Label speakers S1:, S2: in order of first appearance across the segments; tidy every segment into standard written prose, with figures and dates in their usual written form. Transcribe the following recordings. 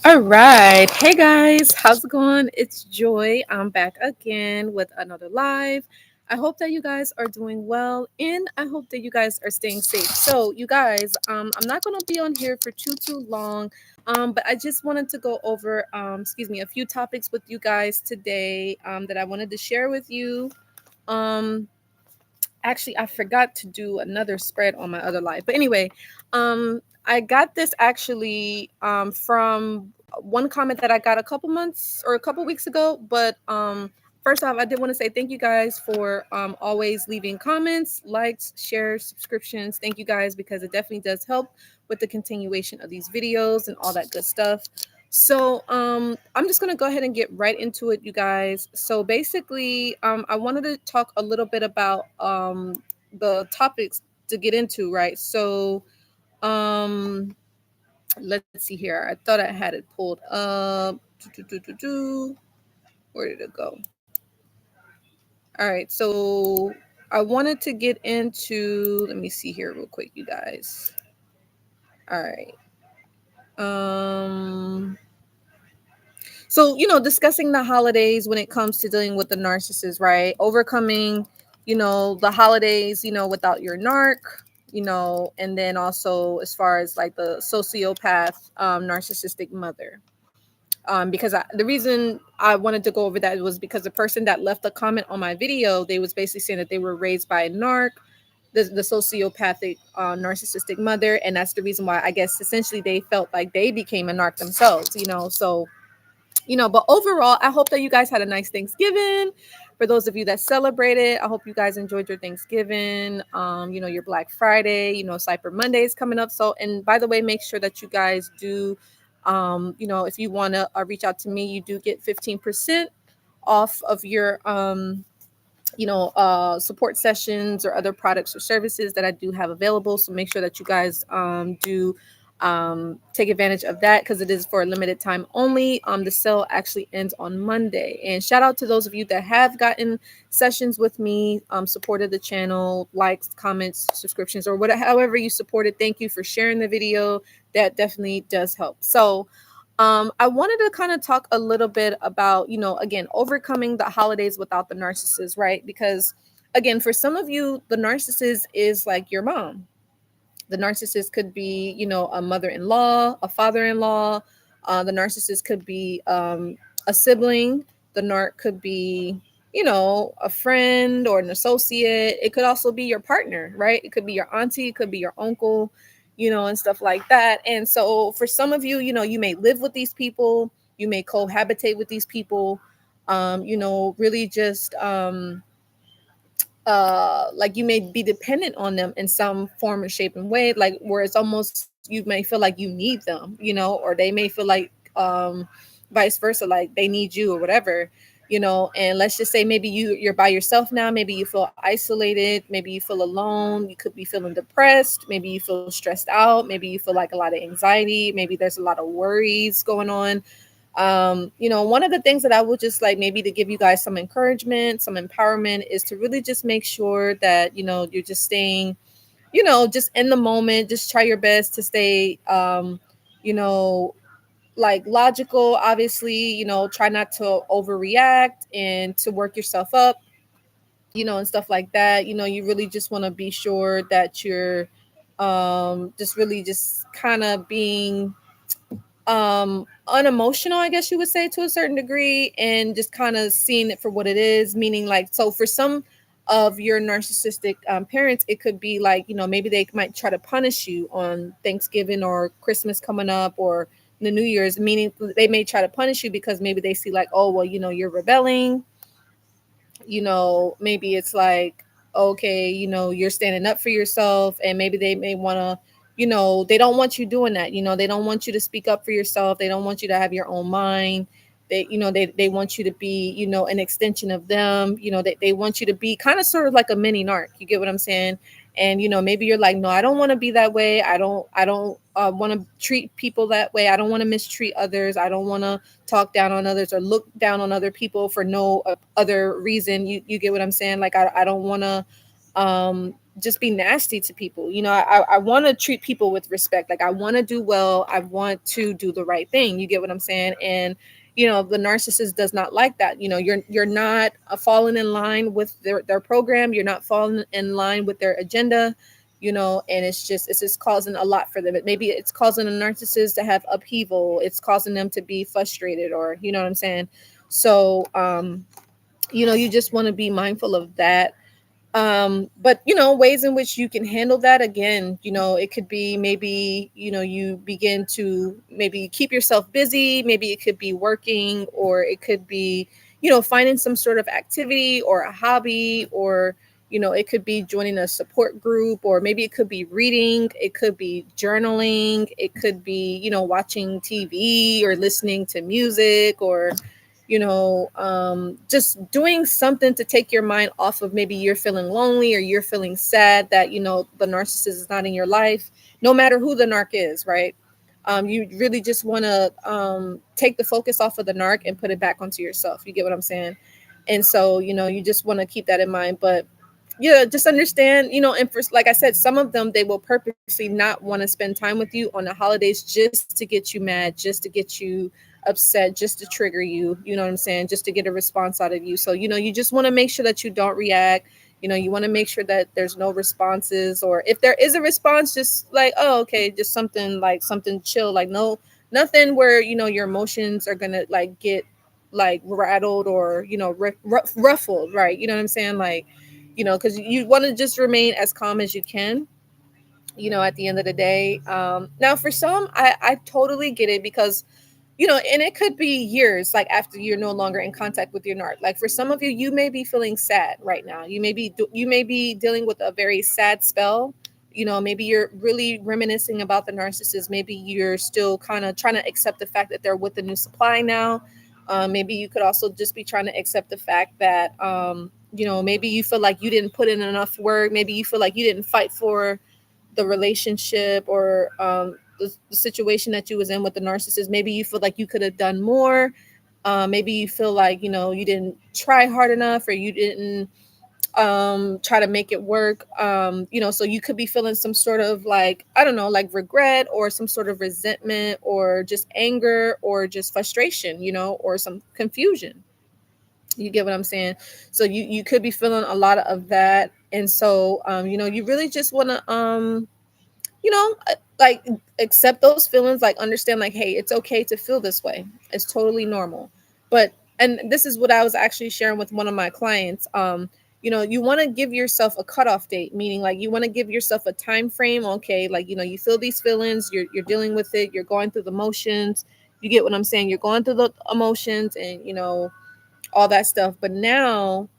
S1: All right. Hey guys, how's it going? It's Joy. I'm back again with another live. I hope that you guys are doing well and I hope that you guys are staying safe. So, you guys, I'm not going to be on here for too long. But I just wanted to go over a few topics with you guys today that I wanted to share with you. Um Actually, I forgot to do another spread on my other live. But anyway, I got this actually from one comment that I got a couple months or a couple weeks ago. But first off, I did want to say thank you guys for always leaving comments, likes, shares, subscriptions. Thank you guys because it definitely does help with the continuation of these videos and all that good stuff. So I'm just gonna go ahead and get right into it, you guys. So basically, I wanted to talk a little bit about the topics to get into, right? So um let's see here. I thought I had it pulled up. Where did it go? All right, so I wanted to get into, let me see here real quick, you guys. All right. So, discussing the holidays when it comes to dealing with the narcissist, right? Overcoming, the holidays, without your narc, and then also as far as like the sociopath, narcissistic mother. Because the reason I wanted to go over that was because the person that left the comment on my video, they was basically saying that they were raised by a narc, the sociopathic, narcissistic mother, and that's the reason why I guess essentially they felt like they became a narc themselves, so but overall, I hope that you guys had a nice Thanksgiving. For those of you that celebrated, I hope you guys enjoyed your Thanksgiving. Your Black Friday, Cyber Monday is coming up. So, and by the way, make sure that you guys do, if you want to reach out to me, you do get 15% off of your, support sessions or other products or services that I do have available. So make sure that you guys do take advantage of that because it is for a limited time only. The sale actually ends on Monday. And shout out to those of you that have gotten sessions with me, supported the channel, likes, comments, subscriptions, or whatever, however you supported. Thank you for sharing the video. That definitely does help. So I wanted to kind of talk a little bit about, again, overcoming the holidays without the narcissist, right? Because again, for some of you, the narcissist is like your mom. The narcissist could be, a mother-in-law, a father-in-law. The narcissist could be a sibling. The narc could be, a friend or an associate. It could also be your partner, right? It could be your auntie, it could be your uncle, and stuff like that. And so for some of you, you may live with these people, you may cohabitate with these people, really just like you may be dependent on them in some form or shape and way, like where it's almost you may feel like you need them, or they may feel like vice versa, like they need you or whatever, and let's just say maybe you're by yourself now, maybe you feel isolated, maybe you feel alone, you could be feeling depressed, maybe you feel stressed out, maybe you feel like a lot of anxiety, maybe there's a lot of worries going on. One of the things that I would just like maybe to give you guys some encouragement, some empowerment is to really just make sure that, you're just staying, just in the moment, just try your best to stay, you know, like logical, obviously, try not to overreact and to work yourself up, and stuff like that. You really just want to be sure that you're just really just kind of being unemotional, I guess you would say, to a certain degree, and just kind of seeing it for what it is, meaning like, so for some of your narcissistic parents, it could be like, maybe they might try to punish you on Thanksgiving or Christmas coming up or the New Year's, meaning they may try to punish you because maybe they see like, oh well, you're rebelling, maybe it's like, okay, you're standing up for yourself, and maybe they may want to, they don't want you doing that, they don't want you to speak up for yourself, they don't want you to have your own mind, they want you to be, an extension of them, they want you to be kind of sort of like a mini narc, you get what I'm saying? And maybe you're like, no, I don't want to be that way, I don't want to treat people that way, I don't want to mistreat others, I don't want to talk down on others or look down on other people for no other reason, you get what I'm saying? Like I don't want to just be nasty to people. I want to treat people with respect. Like, I want to do well. I want to do the right thing. You get what I'm saying? And the narcissist does not like that. You're not falling in line with their program. You're not falling in line with their agenda. And it's just causing a lot for them. Maybe it's causing a narcissist to have upheaval. It's causing them to be frustrated, or you know what I'm saying. So you just want to be mindful of that. But ways in which you can handle that, again, it could be, maybe you begin to maybe keep yourself busy. Maybe it could be working, or it could be finding some sort of activity or a hobby, or it could be joining a support group, or maybe it could be reading, it could be journaling, it could be watching TV or listening to music, or just doing something to take your mind off of, maybe you're feeling lonely, or you're feeling sad that the narcissist is not in your life, no matter who the narc is, right? You really just want to take the focus off of the narc and put it back onto yourself. You get what I'm saying? And so you just want to keep that in mind. But yeah, just understand, and for, like I said, some of them, they will purposely not want to spend time with you on the holidays, just to get you mad, just to get you upset, just to trigger you, you know what I'm saying, just to get a response out of you. So you just want to make sure that you don't react. You want to make sure that there's no responses, or if there is a response, just like, oh, okay, just something, like something chill, like no, nothing where your emotions are gonna like get like rattled, or ruffled, right? You know what I'm saying? Like, because you want to just remain as calm as you can, at the end of the day. Now, for some, I totally get it, because and it could be years, like after you're no longer in contact with your narc. Like, for some of you, you may be feeling sad right now. You may be dealing with a very sad spell. Maybe you're really reminiscing about the narcissist. Maybe you're still kind of trying to accept the fact that they're with the new supply now. Maybe you could also just be trying to accept the fact that maybe you feel like you didn't put in enough work. Maybe you feel like you didn't fight for the relationship, or the situation that you was in with the narcissist. Maybe you feel like you could have done more. Maybe you feel like you didn't try hard enough, or you didn't try to make it work. So you could be feeling some sort of, like, I don't know, like regret, or some sort of resentment, or just anger, or just frustration, or some confusion. You get what I'm saying? So you could be feeling a lot of that. And so you really just want to like, accept those feelings, like understand, like, hey, it's okay to feel this way. It's totally normal. But, and this is what I was actually sharing with one of my clients. You want to give yourself a cutoff date, meaning, like, you want to give yourself a time frame. Okay, like, you feel these feelings, you're dealing with it, you're going through the motions. You get what I'm saying? You're going through the emotions, and all that stuff. But now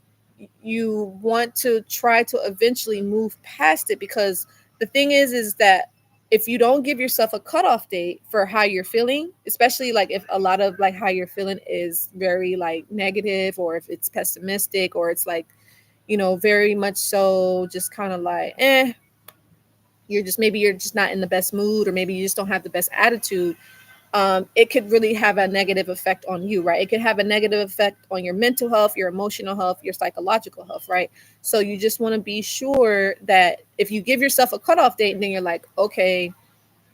S1: you want to try to eventually move past it, because the thing is that if you don't give yourself a cutoff date for how you're feeling, especially like if a lot of like how you're feeling is very like negative, or if it's pessimistic, or it's like very much so just kind of like you're just not in the best mood, or maybe you just don't have the best attitude. It could really have a negative effect on you, right? It could have a negative effect on your mental health, your emotional health, your psychological health, right? So you just want to be sure that if you give yourself a cutoff date, and then you're like, okay,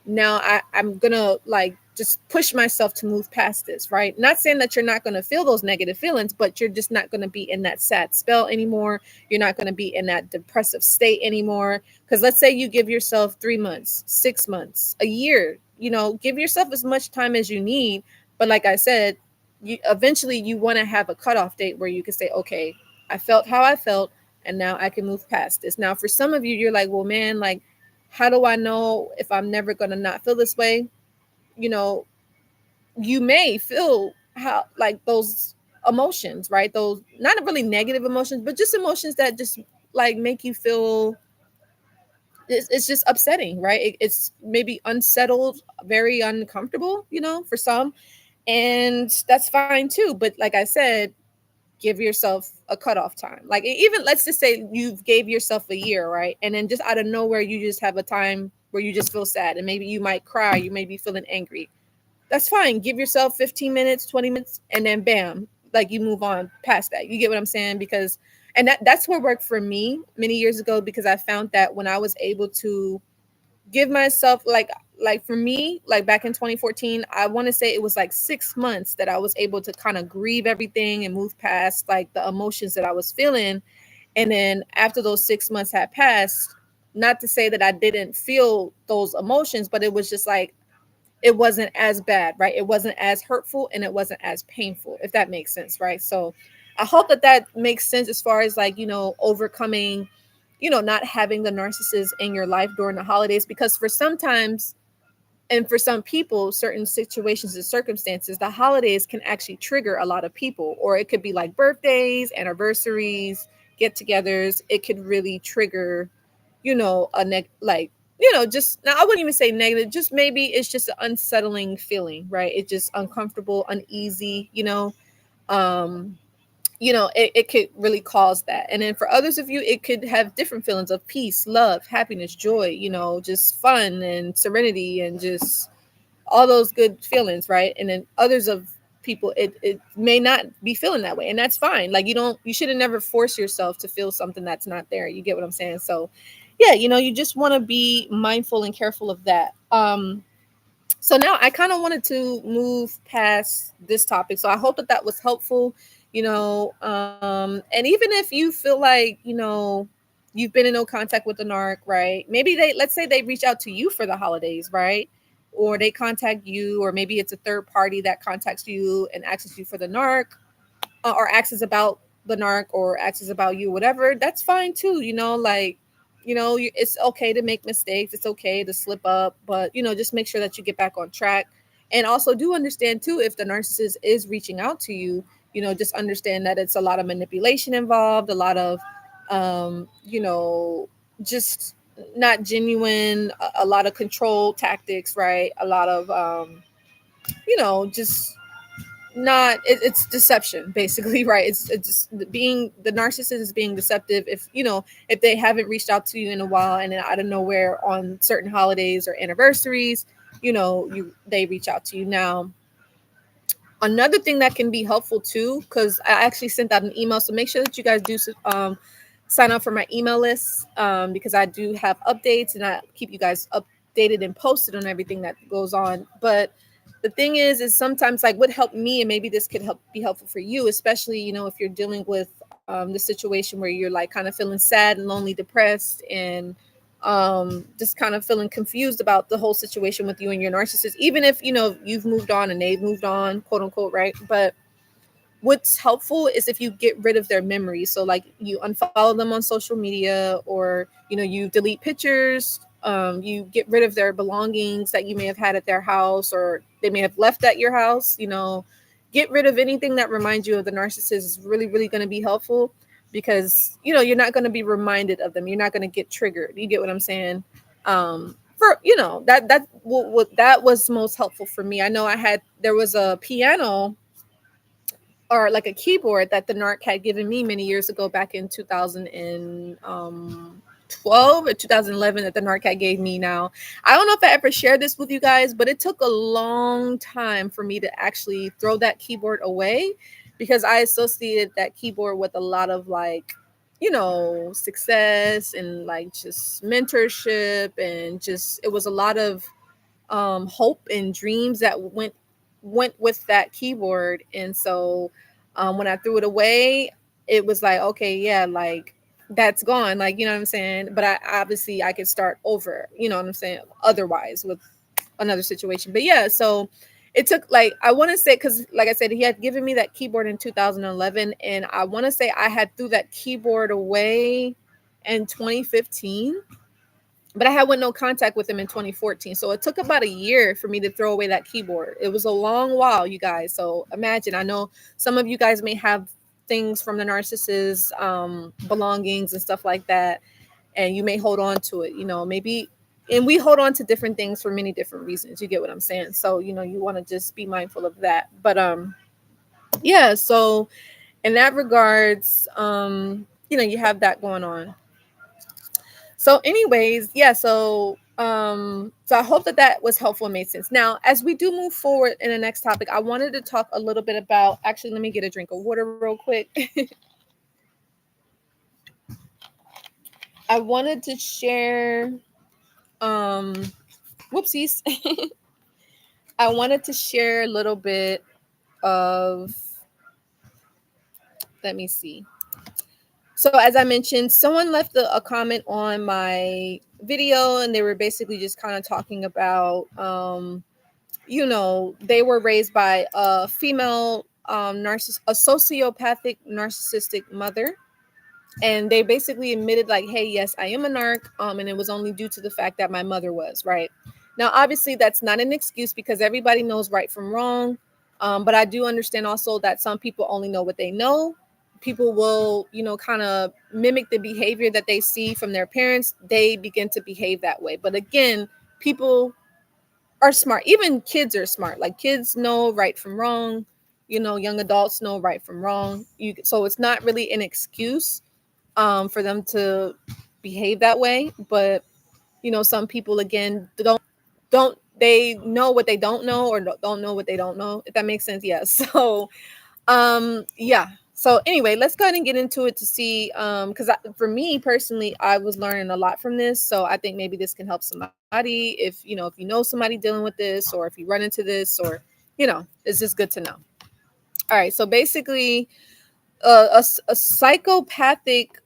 S1: now I'm gonna like just push myself to move past this, right? Not saying that you're not gonna feel those negative feelings, but you're just not gonna be in that sad spell anymore. You're not gonna be in that depressive state anymore. Because let's say you give yourself 3 months, 6 months, a year, give yourself as much time as you need. But like I said, you want to have a cutoff date where you can say, okay, I felt how I felt, and now I can move past this. Now, for some of you, you're like, well, man, like, how do I know if I'm never going to not feel this way? You know, you may feel how, like, those emotions, right? Those not really negative emotions, but just emotions that just like make you feel it's just upsetting, right? It's maybe unsettled, very uncomfortable, for some. And that's fine too. But like I said, give yourself a cutoff time. Like, even let's just say you gave yourself a year, right? And then just out of nowhere, you just have a time where you just feel sad, and maybe you might cry, you may be feeling angry. That's fine. Give yourself 15 minutes, 20 minutes, and then bam, like, you move on past that. You get what I'm saying? Because And that's what worked for me many years ago, because I found that when I was able to give myself like for me, like back in 2014, I want to say it was like 6 months that I was able to kind of grieve everything and move past like the emotions that I was feeling. And then after those 6 months had passed, not to say that I didn't feel those emotions, but it was just like it wasn't as bad, right? It wasn't as hurtful and it wasn't as painful, if that makes sense, right? So I hope that that makes sense as far as like, overcoming, not having the narcissist in your life during the holidays, because for sometimes and for some people, certain situations and circumstances, the holidays can actually trigger a lot of people, or it could be like birthdays, anniversaries, get-togethers. It could really trigger, like, just now. I wouldn't even say negative. Just maybe it's just an unsettling feeling, right? It's just uncomfortable, uneasy. Um, it could really cause that. And then for others of you, it could have different feelings of peace, love, happiness, joy, just fun and serenity and just all those good feelings, right? And then others of people, it may not be feeling that way. And that's fine. Like you should have never force yourself to feel something that's not there. You get what I'm saying? So yeah, you just want to be mindful and careful of that. So now I kind of wanted to move past this topic. So I hope that that was helpful, and even if you feel like, you've been in no contact with the narc, right? Maybe let's say they reach out to you for the holidays, right? Or they contact you, or maybe it's a third party that contacts you and asks you for the narc, or asks about the narc, or asks about you, whatever. That's fine too, like, it's okay to make mistakes. It's okay to slip up, but just make sure that you get back on track. And also do understand too, if the narcissist is reaching out to you, just understand that it's a lot of manipulation involved, a lot of, just not genuine, a lot of control tactics, right? A lot of, just not it's deception basically, right? It's just being the narcissist is being deceptive. If they haven't reached out to you in a while, and then out of nowhere on certain holidays or anniversaries, they reach out to you. Now, another thing that can be helpful too, because I actually sent out an email, so make sure that you guys do sign up for my email list, because I do have updates and I keep you guys updated and posted on everything that goes on. But the thing is sometimes, like, what helped me, and maybe this could be helpful for you, especially if you're dealing with the situation where you're like kind of feeling sad and lonely, depressed, and just kind of feeling confused about the whole situation with you and your narcissist, even if you've moved on and they've moved on, quote unquote, right? But what's helpful is if you get rid of their memories. So like you unfollow them on social media, or you delete pictures, you get rid of their belongings that you may have had at their house, or they may have left at your house. Get rid of anything that reminds you of the narcissist is really, really going to be helpful, because you're not going to be reminded of them. You're not going to get triggered. You get what I'm saying? For that was most helpful for me. I know there was a piano, or like a keyboard, that the narc had given me many years ago, back in 2012 or 2011, that the narc had gave me. Now, I don't know if I ever shared this with you guys, but it took a long time for me to actually throw that keyboard away, because I associated that keyboard with a lot of like, success and like just mentorship, and just it was a lot of hope and dreams that went with that keyboard. And so when I threw it away, it was like, okay, yeah, like that's gone, like, you know what I'm saying? But I could start over, you know what I'm saying, otherwise, with another situation. But yeah, so it took, like, I want to say, because like I said, he had given me that keyboard in 2011, and I want to say I had threw that keyboard away in 2015, but I had no contact with him in 2014. So it took about a year for me to throw away that keyboard. It was a long while, you guys. So imagine, I know some of you guys may have things from the narcissist, belongings and stuff like that, and you may hold on to it, maybe. And we hold on to different things for many different reasons. You get what I'm saying? So, you want to just be mindful of that. But yeah, so in that regards, you have that going on. So anyways, yeah, so I hope that that was helpful and made sense. Now, as we do move forward in the next topic, I wanted to talk a little bit about, actually, let me get a drink of water real quick. I wanted to share um whoopsies. I wanted to share a little bit of, let me see. So as I mentioned, someone left a comment on my video, and they were basically just kind of talking about they were raised by a female a sociopathic narcissistic mother, and they basically admitted like, hey, yes, I am a narc, and it was only due to the fact that my mother was right. Now obviously that's not an excuse, because everybody knows right from wrong, but I do understand also that some people only know what they know. People will, kind of mimic the behavior that they see from their parents. They begin to behave that way. But again, people are smart. Even kids are smart. Like, kids know right from wrong. Young adults know right from wrong. So it's not really an excuse for them to behave that way. But some people, again, don't they know what they don't know, or don't know what they don't know, if that makes sense. Yeah. So yeah. So anyway, let's go ahead and get into it to see, because for me personally, I was learning a lot from this. So I think maybe this can help somebody, if you know somebody dealing with this, or if you run into this, or it's just good to know. All right. So basically, a psychopathic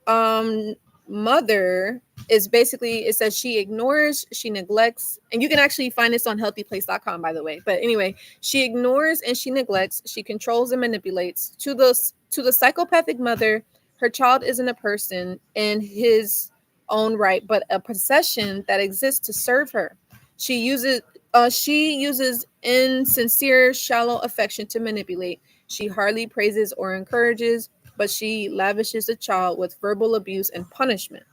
S1: mother is basically, it says she ignores, she neglects, and you can actually find this on healthyplace.com, by the way. But anyway, she ignores and she neglects, she controls and manipulates. To the psychopathic mother, her child isn't a person in his own right, but a possession that exists to serve her. She uses insincere, shallow affection to manipulate. She hardly praises or encourages, but she lavishes the child with verbal abuse and punishment.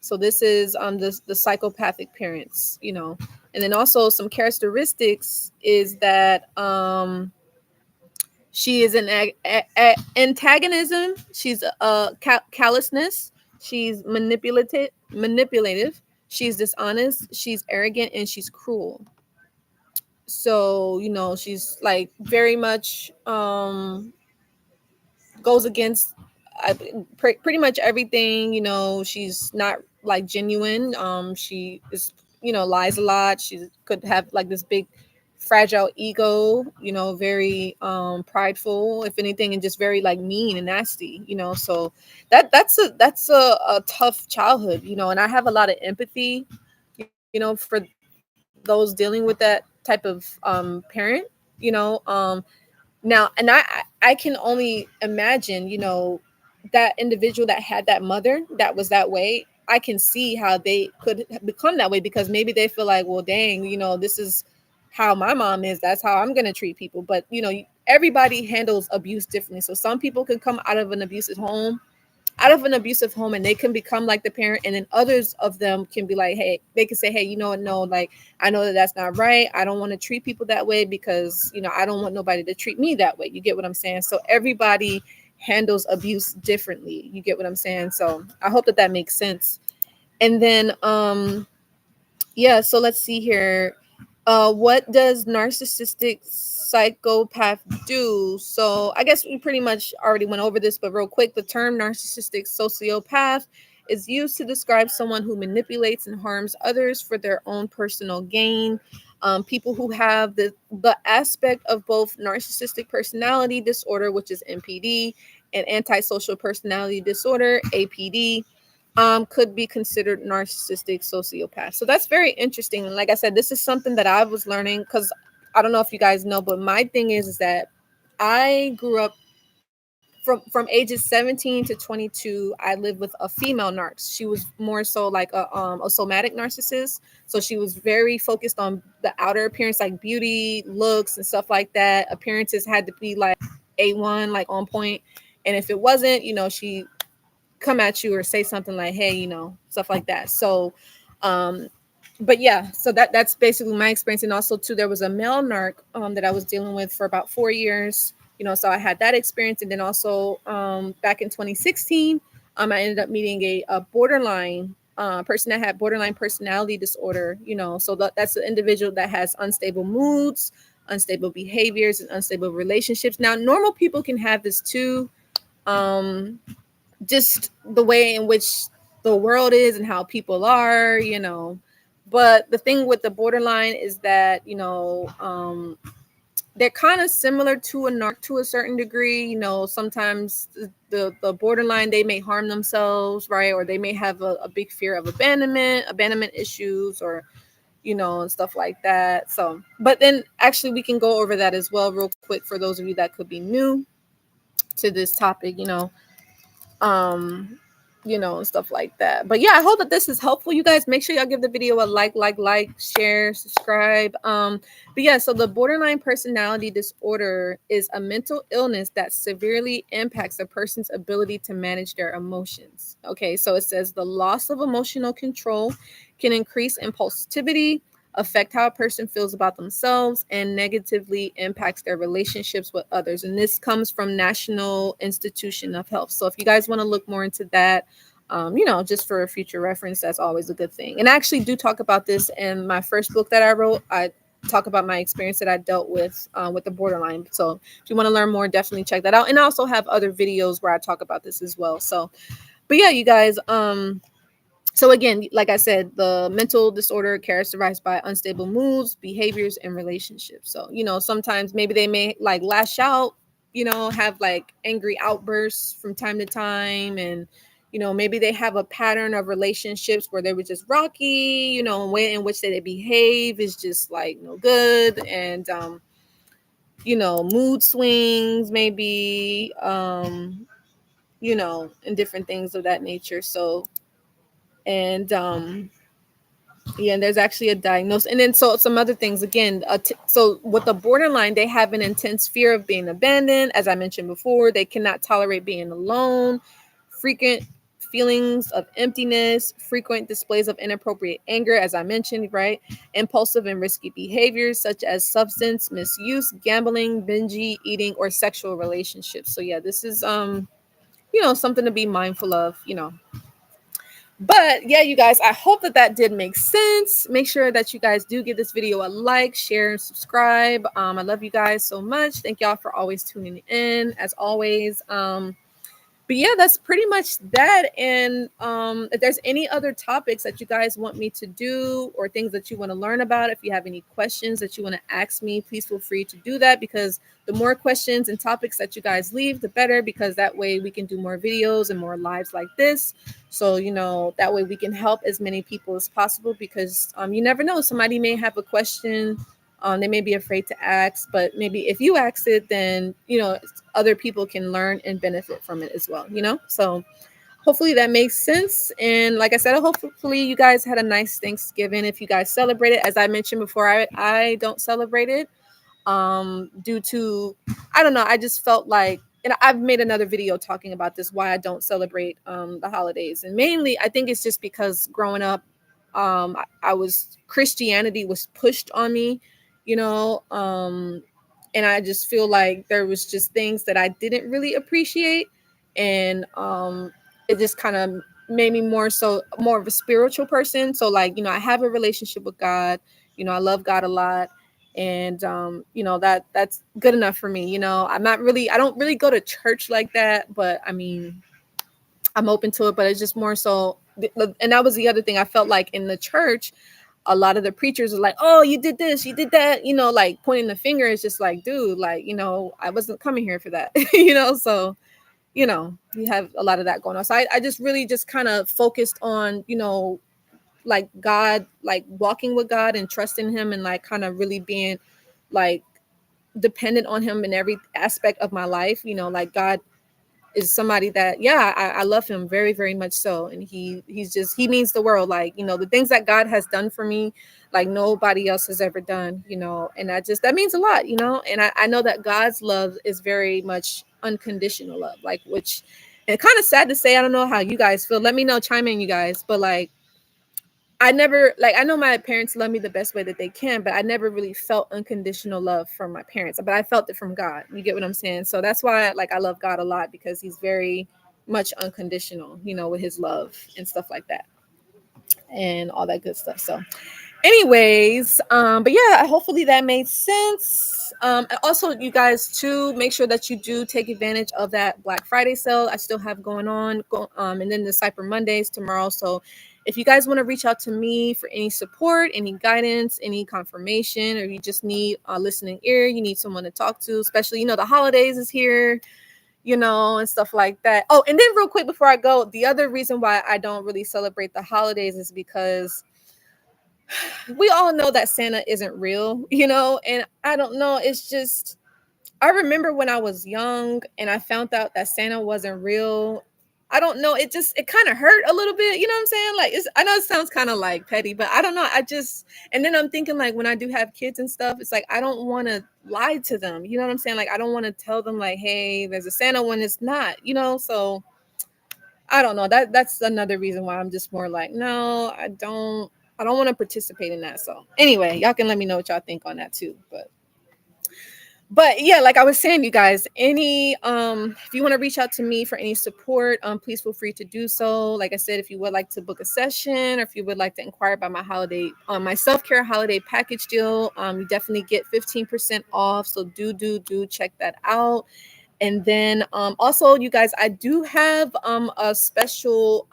S1: So this is the psychopathic parents, and then also some characteristics is that she is an antagonism. She's callousness. She's manipulative. She's dishonest. She's arrogant, and she's cruel. So she's like very much goes against pretty much everything. She's not like genuine. She is, lies a lot. She could have like this big fragile ego, very prideful, if anything, and just very like mean and nasty. So that's a tough childhood. And I have a lot of empathy, for those dealing with that type of parent. you know um Now, and I can only imagine, that individual that had that mother that was that way. I can see how they could become that way, because maybe they feel like, well, dang, this is how my mom is. That's how I'm going to treat people. But, everybody handles abuse differently. So some people can come out of an abusive home, and they can become like the parent, and then others of them can be like, hey, they can say, hey, you know what, no, like, I know that that's not right. I don't want to treat people that way, because I don't want nobody to treat me that way. You get what I'm saying? So everybody handles abuse differently. You get what I'm saying? So I hope that makes sense. And then yeah, so let's see here. What does narcissistic psychopath do? So I guess we pretty much already went over this, but real quick, the term narcissistic sociopath is used to describe someone who manipulates and harms others for their own personal gain. People who have the aspect of both narcissistic personality disorder, which is NPD, and antisocial personality disorder, APD, could be considered narcissistic sociopath. So that's very interesting. And like I said, this is something that I was learning, because I don't know if you guys know, but my thing is that I grew up from ages 17 to 22. I lived with a female narc. She was more so like a somatic narcissist. So she was very focused on the outer appearance, like beauty, looks, and stuff like that. Appearances had to be like A1, like on point. And if it wasn't, she come at you or say something like, hey, stuff like that. So but yeah, so that's basically my experience. And also too, there was a male narc that I was dealing with for about 4 years. So I had that experience. And then also back in 2016, I ended up meeting a borderline person that had borderline personality disorder. So that's an individual that has unstable moods, unstable behaviors, and unstable relationships. Now, normal people can have this too. Just the way in which the world is and how people are, but the thing with the borderline is that, they're kind of similar to a narc to a certain degree. Sometimes the borderline, they may harm themselves, right? Or they may have a big fear of abandonment issues, or and stuff like that. So, but then actually we can go over that as well real quick for those of you that could be new to this topic, um and stuff like that. But yeah, I hope that this is helpful. You guys, make sure y'all give the video a like, share, subscribe. But yeah, so the borderline personality disorder is a mental illness that severely impacts a person's ability to manage their emotions. Okay, so it says the loss of emotional control can increase impulsivity, affect how a person feels about themselves, and negatively impacts their relationships with others. And this comes from National Institution of Health. So if you guys want to look more into that, just for a future reference, that's always a good thing. And I actually do talk about this in my first book that I wrote. I talk about my experience that I dealt with the borderline. So if you want to learn more, definitely check that out. And I also have other videos where I talk about this as well. So, but yeah, you guys, so again, like I said, the mental disorder characterized by unstable moods, behaviors, and relationships. So, sometimes maybe they may like lash out, have like angry outbursts from time to time. And, maybe they have a pattern of relationships where they were just rocky, way in which they behave is just like no good. And, mood swings, maybe, and different things of that nature. So, and yeah, and there's actually a diagnosis. And then so some other things again, so with the borderline, they have an intense fear of being abandoned. As I mentioned before, they cannot tolerate being alone, frequent feelings of emptiness, frequent displays of inappropriate anger, as I mentioned, right? Impulsive and risky behaviors such as substance misuse, gambling, binge eating, or sexual relationships. So yeah, this is something to be mindful of, But yeah, you guys, I hope that did make sense. Make sure that you guys do give this video a like, share, and subscribe. I love you guys so much. Thank y'all for always tuning in, as always. But yeah, that's pretty much that. And if there's any other topics that you guys want me to do, or things that you want to learn about, if you have any questions that you want to ask me, please feel free to do that, because the more questions and topics that you guys leave, the better, because that way we can do more videos and more lives like this. So, that way we can help as many people as possible, because you never know, somebody may have a question. They may be afraid to ask, but maybe if you ask it, then, other people can learn and benefit from it as well, So hopefully that makes sense. And like I said, hopefully you guys had a nice Thanksgiving. If you guys celebrate it, as I mentioned before, I don't celebrate it due to, I don't know, I just felt like, and I've made another video talking about this, why I don't celebrate the holidays. And mainly I think it's just because growing up, I was, Christianity was pushed on me, you know, um, and I just feel like there was just things that I didn't really appreciate. And it just kind of made me more of a spiritual person. So like, I have a relationship with God, I love God a lot. And that's good enough for me. I don't really go to church like that, but I mean, I'm open to it, but it's just more so. And that was the other thing I felt like in the church, a lot of the preachers are like, oh, you did this, you did that, like pointing the finger. Is just like, dude, like, I wasn't coming here for that, so, you have a lot of that going on. So I just really just kind of focused on, like God, like walking with God and trusting him, and like kind of really being like dependent on him in every aspect of my life. Like God is somebody that, yeah, I love him very, very much so. And he means the world. Like, the things that God has done for me, like nobody else has ever done, and that means a lot, and I know that God's love is very much unconditional love, like, which, and kind of sad to say, I don't know how you guys feel. Let me know, chime in, you guys. But like, I know my parents love me the best way that they can, but I never really felt unconditional love from my parents, but I felt it from God. You get what I'm saying? So that's why, like, I love God a lot, because he's very much unconditional, with his love and stuff like that and all that good stuff. So Anyways, but yeah, hopefully that made sense. And also, you guys too, make sure that you do take advantage of that Black Friday sale I still have going on. And then the Cyber Mondays tomorrow. So if you guys want to reach out to me for any support, any guidance, any confirmation, or you just need a listening ear, you need someone to talk to, especially, the holidays is here, and stuff like that. Oh, and then real quick before I go, the other reason why I don't really celebrate the holidays is because we all know that Santa isn't real, and I don't know. It's just, I remember when I was young and I found out that Santa wasn't real. I don't know. It kind of hurt a little bit. You know what I'm saying? Like, I know it sounds kind of like petty, but I don't know. And then I'm thinking, like, when I do have kids and stuff, it's like, I don't want to lie to them. You know what I'm saying? Like, I don't want to tell them, like, hey, there's a Santa when it's not, so I don't know. That's another reason why I'm just more like, no, I don't want to participate in that. So anyway, y'all can let me know what y'all think on that too. But yeah, like I was saying, you guys, any if you want to reach out to me for any support, please feel free to do so. Like I said, if you would like to book a session, or if you would like to inquire about my self-care holiday package deal, you definitely get 15% off. So do check that out. And then also, you guys, I do have a special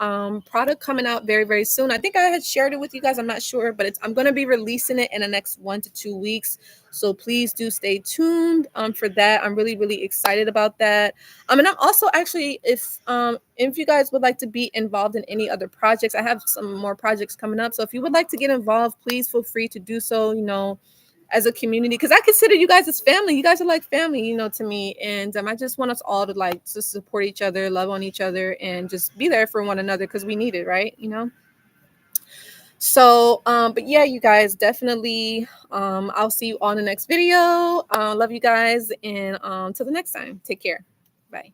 S1: product coming out very, very soon. I think I had shared it with you guys. I'm not sure, but I'm going to be releasing it in the next 1 to 2 weeks. So please do stay tuned for that. I'm really, really excited about that. And I'm also actually, if you guys would like to be involved in any other projects, I have some more projects coming up. So if you would like to get involved, please feel free to do so. As a community, because I consider you guys as family. You guys are like family, to me. And I just want us all to to support each other, love on each other, and just be there for one another because we need it, right? So, but yeah, you guys, definitely. I'll see you on the next video. Love you guys, and till the next time, take care. Bye.